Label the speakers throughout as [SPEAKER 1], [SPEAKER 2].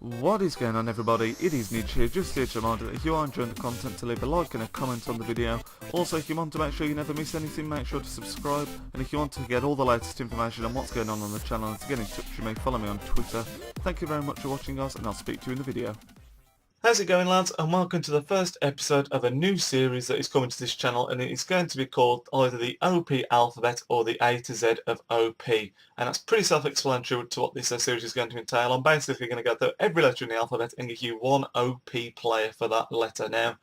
[SPEAKER 1] What is going on, everybody? It is Nidge here, just here to remind you that if you are enjoying the content, to leave a like and a comment on the video. Also, if you want to make sure you never miss anything, make sure to subscribe, and if you want to get all the latest information on what's going on the channel and to get in touch with me, follow me on Twitter. Thank you very much for watching, guys, and I'll speak to you in the video. How's it going, lads, and welcome to the first episode of a new series that is coming to this channel, and it is going to be called either the OP alphabet or the A to Z of OP, and that's pretty self-explanatory to what this series is going to entail. I'm basically going to go through every letter in the alphabet and give you one OP player for that letter. Now,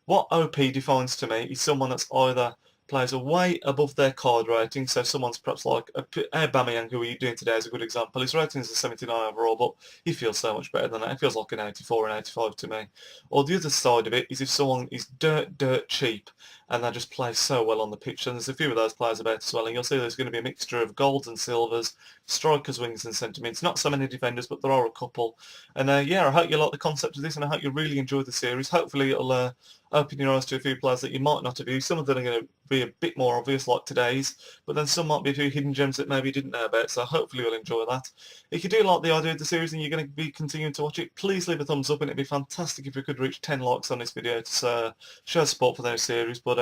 [SPEAKER 1] what OP defines to me is someone that's either players are way above their card rating, so someone's perhaps like AUBAMEYANG, who we're doing today, is a good example. His rating is a 79 overall, but he feels so much better than that. It feels like an 84 and 85 to me. Or the other side of it is if someone is dirt cheap and they just play so well on the pitch, and there's a few of those players about as well, and you'll see there's going to be a mixture of golds and silvers, strikers, wings and centre mids. Not so many defenders, but there are a couple. And yeah, I hope you like the concept of this, and I hope you really enjoy the series. Hopefully it'll open your eyes to a few players that you might not have used. Some of them are going to be a bit more obvious, like today's, but then some might be a few hidden gems that maybe you didn't know about, so hopefully you'll enjoy that. If you do like the idea of the series and you're going to be continuing to watch it, please leave a thumbs up, and it'd be fantastic if we could reach 10 likes on this video to show support for those series. But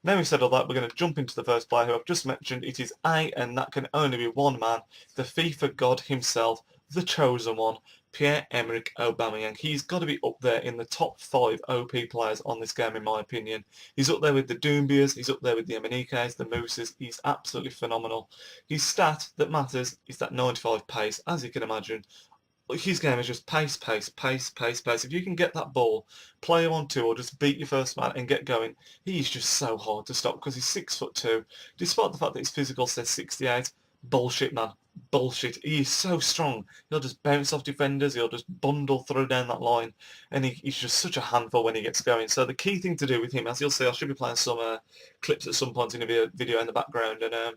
[SPEAKER 1] now we've said all that, we're going to jump into the first player who I've just mentioned. It is A, and that can only be one man, the FIFA god himself, the chosen one, Pierre-Emerick Aubameyang. He's got to be up there in the top 5 OP players on this game, in my opinion. He's up there with the Doombias, he's up there with the Emenikes, the Mooses. He's absolutely phenomenal. His stat that matters is that 95 pace, as you can imagine. His game is just pace, pace, pace, pace, pace. If you can get that ball, play 1-2, or just beat your first man and get going, he's just so hard to stop because he's 6'2", despite the fact that his physical says 68. Bullshit, man. Bullshit. He is so strong. He'll just bounce off defenders, he'll just bundle through down that line, and he's just such a handful when he gets going. So the key thing to do with him, as you'll see, I should be playing some clips at some point in a video in the background, and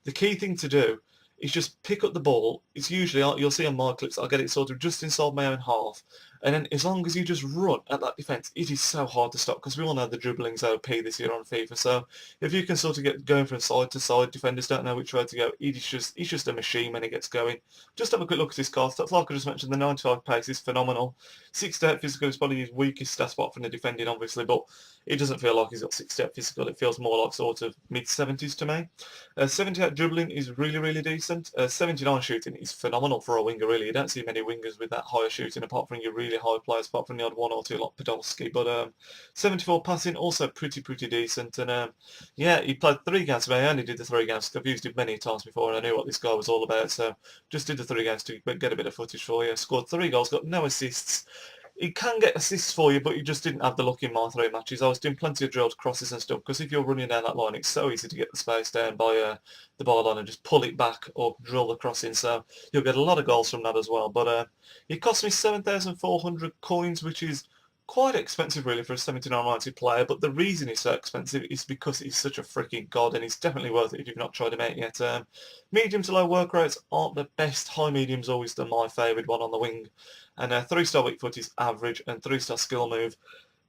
[SPEAKER 1] the key thing to do is just pick up the ball. It's usually, you'll see on my clips, I'll get it sort of just inside my own half, and then as long as you just run at that defence, it is so hard to stop, because we all know the dribbling's OP this year on FIFA. So if you can sort of get going from side to side, defenders don't know which way to go. He's just a machine when he gets going. Just have a quick look at his card stats. Like I just mentioned, the 95 pace is phenomenal. 68 physical is probably his weakest stat spot from the defending, obviously, but it doesn't feel like he's got 68 physical. It feels more like sort of mid-70s to me. 78 dribbling is really, really decent. 79 shooting is phenomenal for a winger, really. You don't see many wingers with that higher shooting, apart from your really high players, apart from the odd one or two like Podolski. But 74 passing, also pretty decent. And yeah, he played 3 games today. I only did the 3 games because I've used it many times before, and I knew what this guy was all about. So just did the 3 games to get a bit of footage for you. Scored 3 goals, got no assists. He can get assists for you, but he just didn't have the luck in my 3 matches. I was doing plenty of drilled crosses and stuff, because if you're running down that line, it's so easy to get the space down by the byline and just pull it back or drill the cross in. So you'll get a lot of goals from that as well. But it cost me 7,400 coins, which is quite expensive really for a 79-90 player, but the reason he's so expensive is because he's such a freaking god, and he's definitely worth it if you've not tried him out yet. Medium to low work rates aren't the best. High medium's always my favoured one on the wing, and 3-star weak foot is average, and 3-star skill move.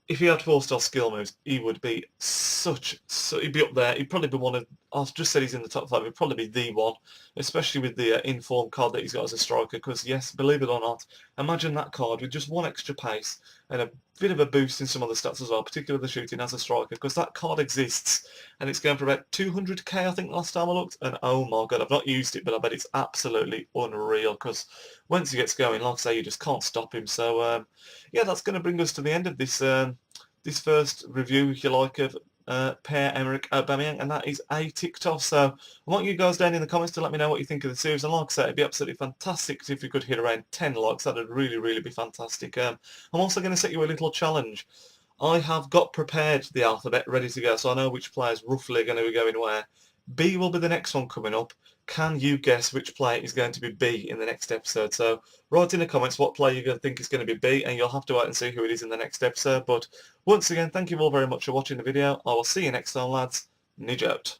[SPEAKER 1] If he had 4-star skill moves, he would be he'd be up there. He'd probably be one of, I just said he's in the top 5, he'd probably be the one, especially with the inform card that he's got as a striker, because yes, believe it or not, imagine that card with just 1 extra pace and a bit of a boost in some of the stats as well, particularly the shooting as a striker, because that card exists, and it's going for about 200k I think last time I looked, and oh my god, I've not used it, but I bet it's absolutely unreal, because once he gets going, like I say, you just can't stop him. So yeah, that's going to bring us to the end of this this first review, if you like, of Pierre-Emerick Aubameyang, and that is ticked off. So I want you guys down in the comments to let me know what you think of the series, and like I said, it'd be absolutely fantastic if we could hit around 10 likes. That'd really be fantastic. I'm also going to set you a little challenge. I have got prepared the alphabet ready to go, so I know which players roughly are going to be going where. B will be the next one coming up. Can you guess which player is going to be B in the next episode? So write in the comments what player you're going to think is going to be B, and you'll have to wait and see who it is in the next episode. But once again, thank you all very much for watching the video. I will see you next time, lads. Nidge out.